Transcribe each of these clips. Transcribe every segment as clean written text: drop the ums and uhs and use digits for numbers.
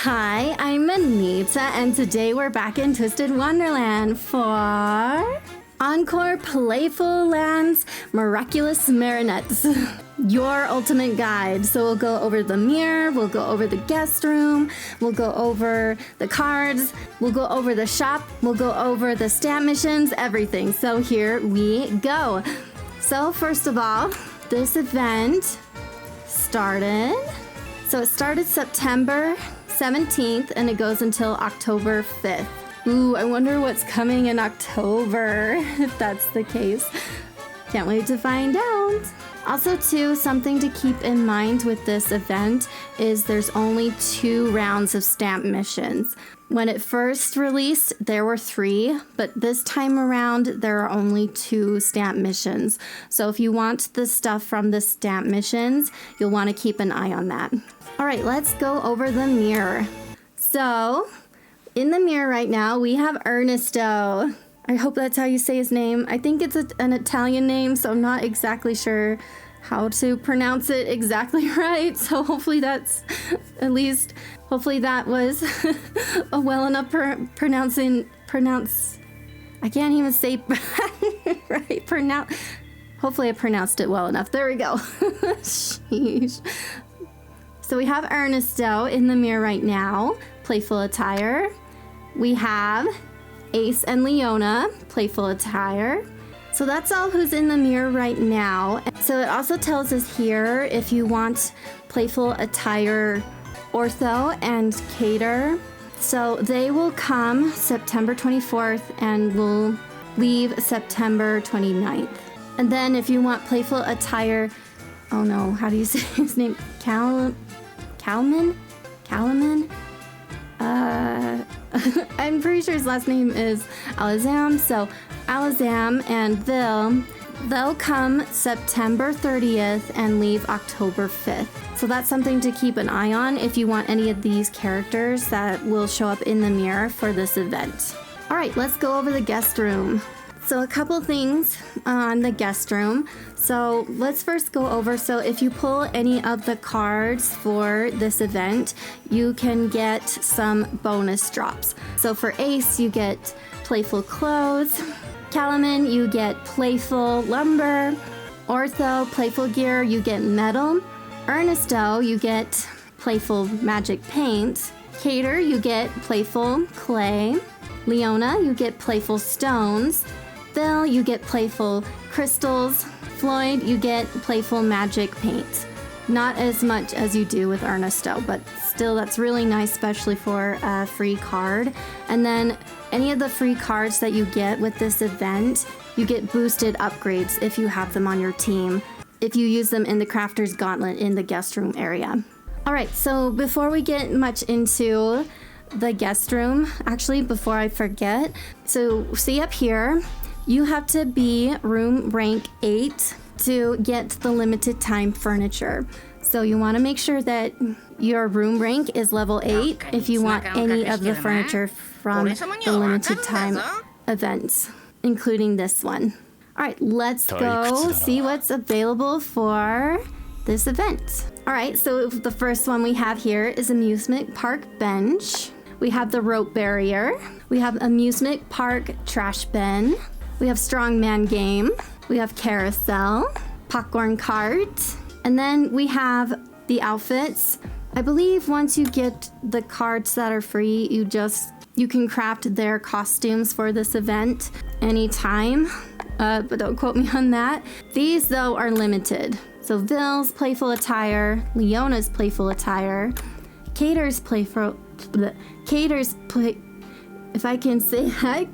Hi, I'm Anita, and today we're back in Twisted Wonderland for Encore Playful Land's Miraculous Marionettes, your ultimate guide. So we'll go over the mirror, we'll go over the guest room, we'll go over the cards, we'll go over the shop, we'll go over the stamp missions, everything. So here we go. So first of all, this event started. So it started September 17th and it goes until October 5th. Ooh, I wonder what's coming in October, if that's the case. Can't wait to find out. Also, too, something to keep in mind with this event is there's only 2 rounds of stamp missions. When it first released, there were 3, but this time around, there are only 2 stamp missions. So if you want the stuff from the stamp missions, you'll want to keep an eye on that. All right, let's go over the mirror. So, in the mirror right now, we have Ernesto. I hope that's how you say his name. I think it's an Italian name, so I'm not exactly sure how to pronounce it exactly right. So hopefully that's, hopefully that was a well enough pronounce. I can't even say right, hopefully I pronounced it well enough. There we go. Sheesh. So we have Ernesto in the mirror right now, playful attire. We have Ace and Leona, playful attire. So that's all who's in the mirror right now. So it also tells us here if you want playful attire Ortho and Cater. So they will come September 24th and will leave September 29th. And then if you want playful attire, oh no, how do you say his name? Calman? I'm pretty sure his last name is Alazam. So Alazam and they'll come September 30th and leave October 5th. So that's something to keep an eye on if you want any of these characters that will show up in the mirror for this event. All right, let's go over the guest room. So a couple things on the guest room. So let's first go over, so if you pull any of the cards for this event, you can get some bonus drops. So for Ace, you get playful clothes. Calaman, you get playful lumber. Ortho, playful gear, you get metal. Ernesto, you get playful magic paint. Cater, you get playful clay. Leona, you get playful stones. Phil, you get playful crystals. Floyd, you get playful magic paint. Not as much as you do with Ernesto, but still that's really nice, especially for a free card. And then any of the free cards that you get with this event, you get boosted upgrades if you have them on your team, if you use them in the Crafter's Gauntlet in the guest room area. All right, so before we get much into the guest room, actually before I forget, so see up here, you have to be room rank 8 to get the limited time furniture. So you want to make sure that your room rank is level 8 if you want any of the furniture from the limited time events, including this one. All right, let's go see what's available for this event. All right, so the first one we have here is amusement park bench. We have the rope barrier. We have amusement park trash bin. We have strongman game. We have carousel, popcorn cart, and then we have the outfits. I believe once you get the cards that are free, you can craft their costumes for this event anytime, but don't quote me on that. These though are limited. So Ville's playful attire, Leona's playful attire, Cater's playful, if I can say that,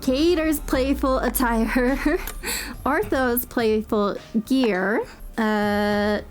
Cater's playful attire, Ortho's playful gear, oh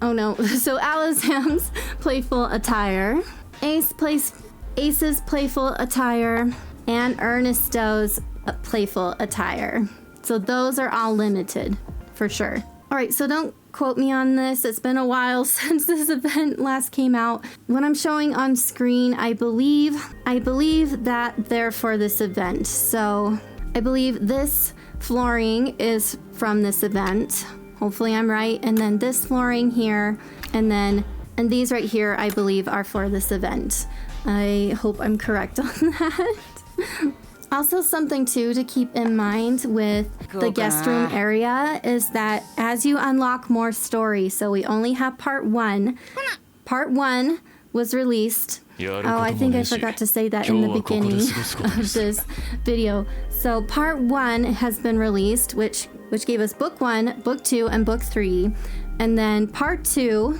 no, so Alazam's playful attire, Ace's playful attire, and Ernesto's playful attire. So those are all limited, for sure. All right, so don't quote me on this. It's been a while since this event last came out. What I'm showing on screen, I believe that they're for this event. So I believe this flooring is from this event. Hopefully I'm right. And then this flooring here, and then And these right here, I believe, are for this event. I hope I'm correct on that. Also, something too to keep in mind with the guest room area is that as you unlock more stories, so we only have part 1. Part 1 was released. Oh, I think I forgot to say that in the beginning of this video. So part 1 has been released, which gave us book 1, book 2, and book 3. And then part 2,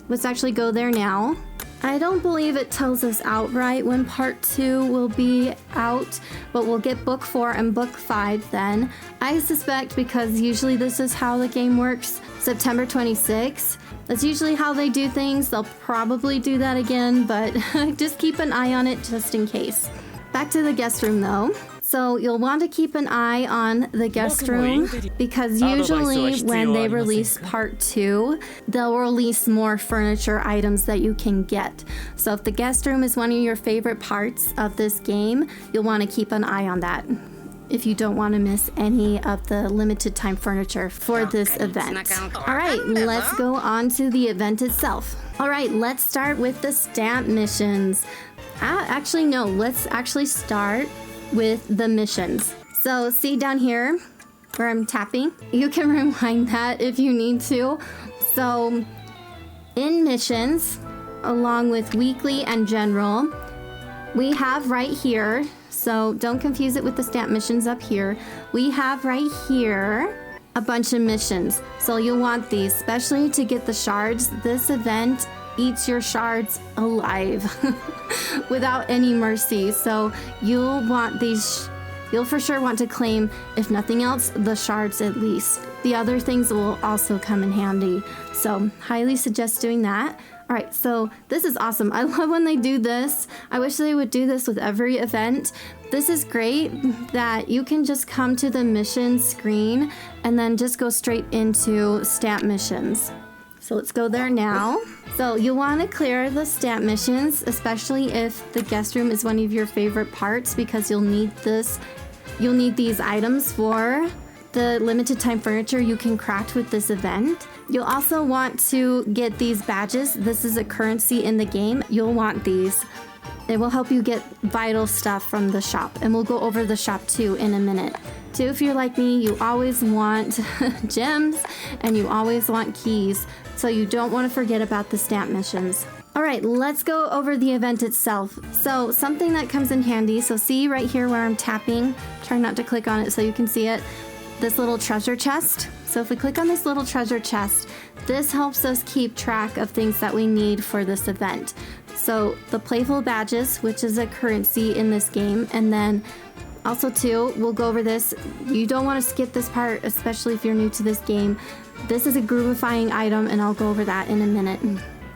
let's actually go there now. I don't believe it tells us outright when part 2 will be out, but we'll get book 4 and book 5 then. I suspect, because usually this is how the game works, September 26th. That's usually how they do things. They'll probably do that again, but just keep an eye on it just in case. Back to the guest room though. So you'll want to keep an eye on the guest room because usually when they release part 2, they'll release more furniture items that you can get. So if the guest room is one of your favorite parts of this game, you'll want to keep an eye on that if you don't want to miss any of the limited time furniture for this event. All right, let's go on to the event itself. All right, let's start with the stamp missions. Actually, no, let's actually start with the missions. So see down here where I'm tapping? You can rewind that if you need to. So in missions, along with weekly and general, we have right here, so don't confuse it with the stamp missions up here. We have right here a bunch of missions. So you'll want these, especially to get the shards. This event eats your shards alive without any mercy. So you'll want these, you'll for sure want to claim, if nothing else, the shards at least. The other things will also come in handy. So highly suggest doing that. All right, so this is awesome. I love when they do this. I wish they would do this with every event. This is great that you can just come to the mission screen and then just go straight into stamp missions. So let's go there now. So you'll want to clear the stamp missions, especially if the guest room is one of your favorite parts, because you'll need this. You'll need these items for the limited time furniture you can craft with this event. You'll also want to get these badges. This is a currency in the game. You'll want these. It will help you get vital stuff from the shop, and we'll go over the shop too in a minute. Too, if you're like me, you always want gems and you always want keys, so you don't want to forget about the stamp missions. All right, let's go over the event itself. So something that comes in handy, so see right here where I'm tapping, try not to click on it so you can see it, this little treasure chest. So if we click on this little treasure chest, this helps us keep track of things that we need for this event. So the Playful badges, which is a currency in this game, and then also too, we'll go over this. You don't want to skip this part, especially if you're new to this game. This is a groovifying item, and I'll go over that in a minute.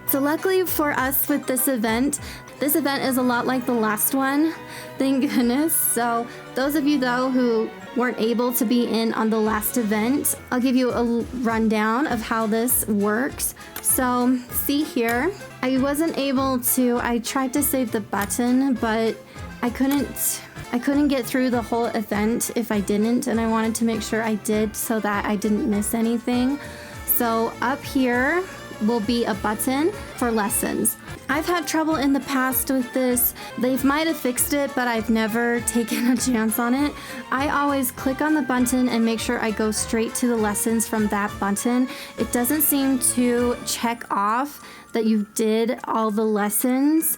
So luckily for us with this event is a lot like the last one, thank goodness. So those of you though who weren't able to be in on the last event, I'll give you a rundown of how this works. So see here, I wasn't able to, I tried to save the button, but I couldn't get through the whole event if I didn't, and I wanted to make sure I did so that I didn't miss anything. So up here will be a button for lessons. I've had trouble in the past with this. They might have fixed it, but I've never taken a chance on it. I always click on the button and make sure I go straight to the lessons from that button. It doesn't seem to check off that you did all the lessons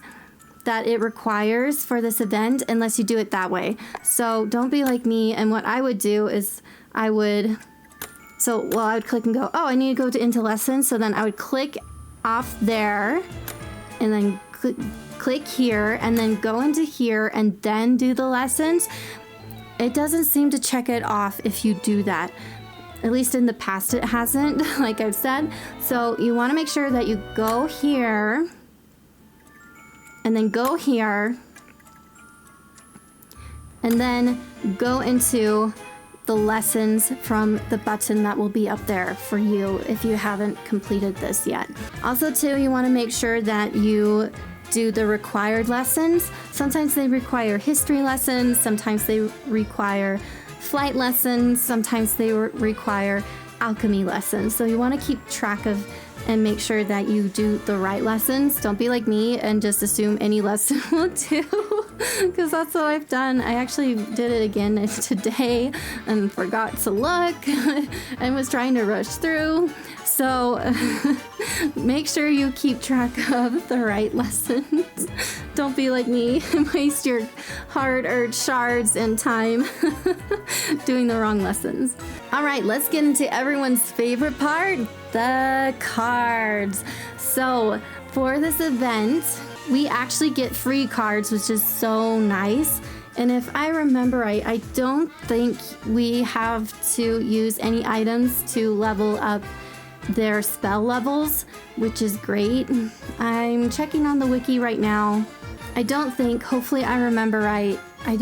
that it requires for this event unless you do it that way. So don't be like me, and what I would do is I would click and go, oh, I need to go into lessons. So then I would click off there and then click here and then go into here and then do the lessons. It doesn't seem to check it off if you do that. At least in the past it hasn't, like I've said. So you want to make sure that you go here and then go here and then go into the lessons from the button that will be up there for you if you haven't completed this yet. Also too, you want to make sure that you do the required lessons. Sometimes they require history lessons, sometimes they require flight lessons, sometimes they require alchemy lessons. So you want to keep track of and make sure that you do the right lessons. Don't be like me and just assume any lesson will do, because that's what I've done. I actually did it again today and forgot to look and was trying to rush through. So make sure you keep track of the right lessons. Don't be like me and waste your hard-earned shards and time doing the wrong lessons. All right, let's get into everyone's favorite part, the cards. So for this event, we actually get free cards, which is so nice. And if I remember right, I don't think we have to use any items to level up their spell levels, which is great. I'm checking on the wiki right now. I don't think, hopefully I remember right, I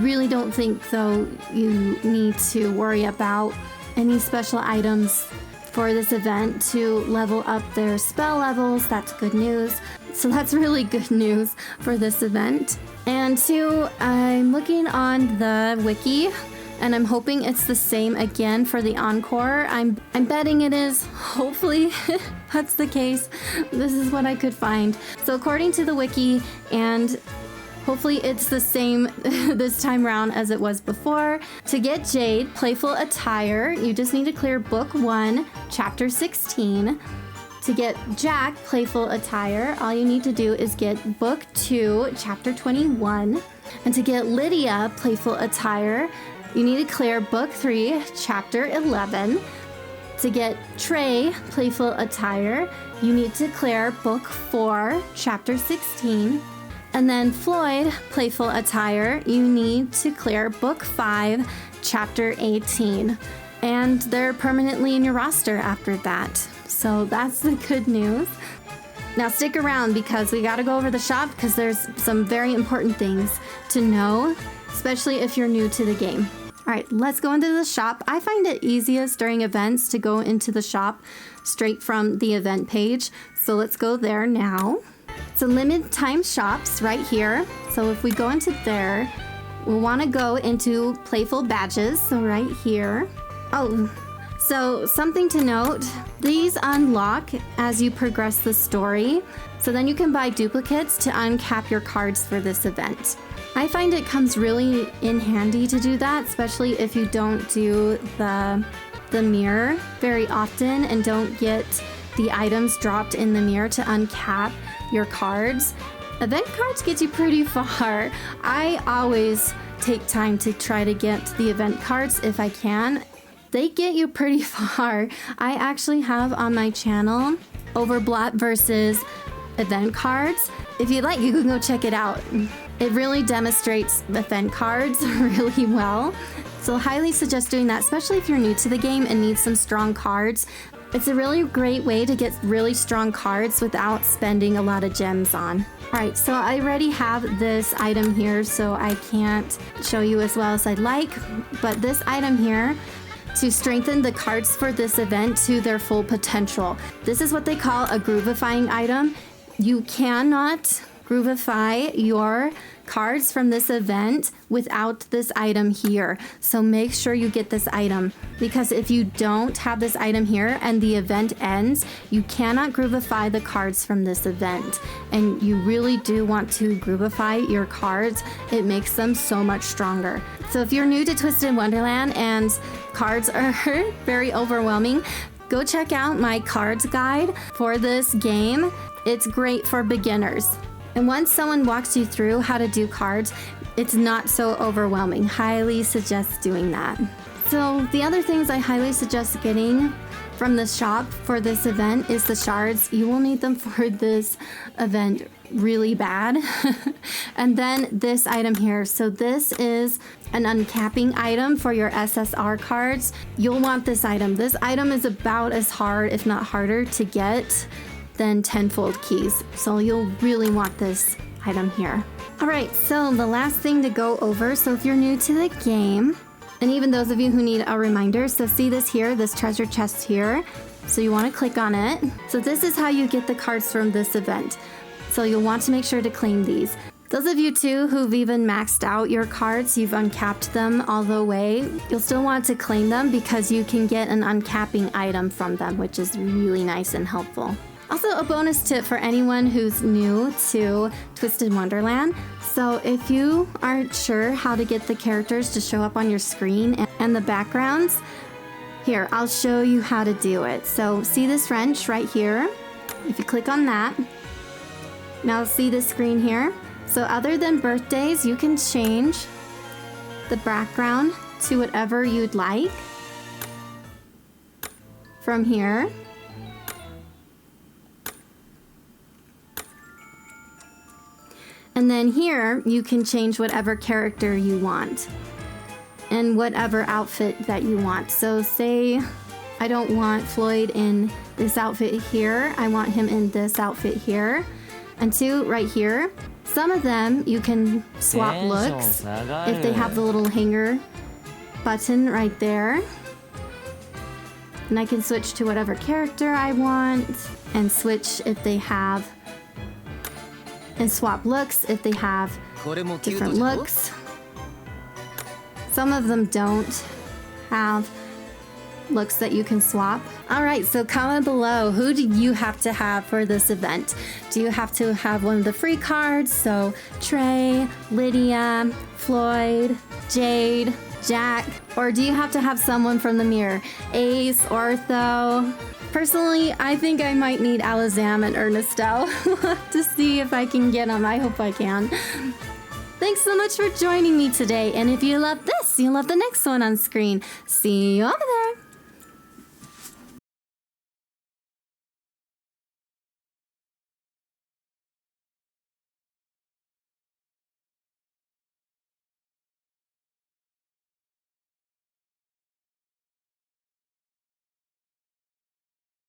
really don't think though you need to worry about any special items for this event to level up their spell levels. That's good news. So that's really good news for this event. And two, I'm looking on the wiki and I'm hoping it's the same again for the Encore. I'm betting it is. Hopefully that's the case. This is what I could find. So according to the wiki, and hopefully it's the same this time around as it was before. To get Jade Playful Attire, you just need to clear Book 1, Chapter 16. To get Jack Playful Attire, all you need to do is get Book 2, Chapter 21. And to get Lydia Playful Attire, you need to clear Book 3, Chapter 11. To get Trey Playful Attire, you need to clear Book 4, Chapter 16. And then Floyd Playful Attire, you need to clear Book 5, Chapter 18. And they're permanently in your roster after that. So that's the good news. Now stick around because we gotta go over the shop because there's some very important things to know, especially if you're new to the game. All right, let's go into the shop. I find it easiest during events to go into the shop straight from the event page. So let's go there now. So limited time shops right here. So if we go into there, we'll want to go into Playful Badges. So right here. Oh, so something to note, these unlock as you progress the story. So then you can buy duplicates to uncap your cards for this event. I find it comes really in handy to do that, especially if you don't do the mirror very often and don't get the items dropped in the mirror to uncap your cards. Event cards get you pretty far. I always take time to try to get the event cards if I can. They get you pretty far. I actually have on my channel Overblot versus event cards. If you'd like, you can go check it out. It really demonstrates event cards really well. So highly suggest doing that, especially if you're new to the game and need some strong cards. It's a really great way to get really strong cards without spending a lot of gems on. All right, so I already have this item here, so I can't show you as well as I'd like. But this item here, to strengthen the cards for this event to their full potential. This is what they call a groovifying item. You cannot groovify your cards from this event without this item here. So make sure you get this item, because if you don't have this item here and the event ends, you cannot groovify the cards from this event. And you really do want to groovify your cards. It makes them so much stronger. So if you're new to Twisted Wonderland and cards are very overwhelming, go check out my cards guide for this game. It's great for beginners. And once someone walks you through how to do cards, it's not so overwhelming. Highly suggest doing that. So the other things I highly suggest getting from the shop for this event is the shards. You will need them for this event really bad. And then this item here. So this is an uncapping item for your SSR cards. You'll want this item. This item is about as hard, if not harder, to get than tenfold keys. So you'll really want this item here. All right, so the last thing to go over. So if you're new to the game, and even those of you who need a reminder, so see this here, this treasure chest here. So you want to click on it. So this is how you get the cards from this event. So you'll want to make sure to claim these. Those of you too who've even maxed out your cards, you've uncapped them all the way, you'll still want to claim them because you can get an uncapping item from them, which is really nice and helpful. Also, a bonus tip for anyone who's new to Twisted Wonderland. So if you aren't sure how to get the characters to show up on your screen and the backgrounds, here, I'll show you how to do it. So see this wrench right here? If you click on that, now see this screen here? So other than birthdays, you can change the background to whatever you'd like from here. And then here, you can change whatever character you want and whatever outfit that you want. So say I don't want Floyd in this outfit here. I want him in this outfit here. And two, right here. Some of them you can swap looks if they have the little hanger button right there. And I can switch to whatever character I want and switch if they have, and swap looks if they have different looks. Some of them don't have looks that you can swap. All right, so comment below, who do you have to have for this event? Do you have to have one of the free cards? So Trey, Lydia, Floyd, Jade, Jack, or do you have to have someone from the mirror? Ace, Ortho. Personally, I think I might need Alazam and Ernesto to see if I can get them. I hope I can. Thanks so much for joining me today. And if you love this, you'll love the next one on screen. See you over there.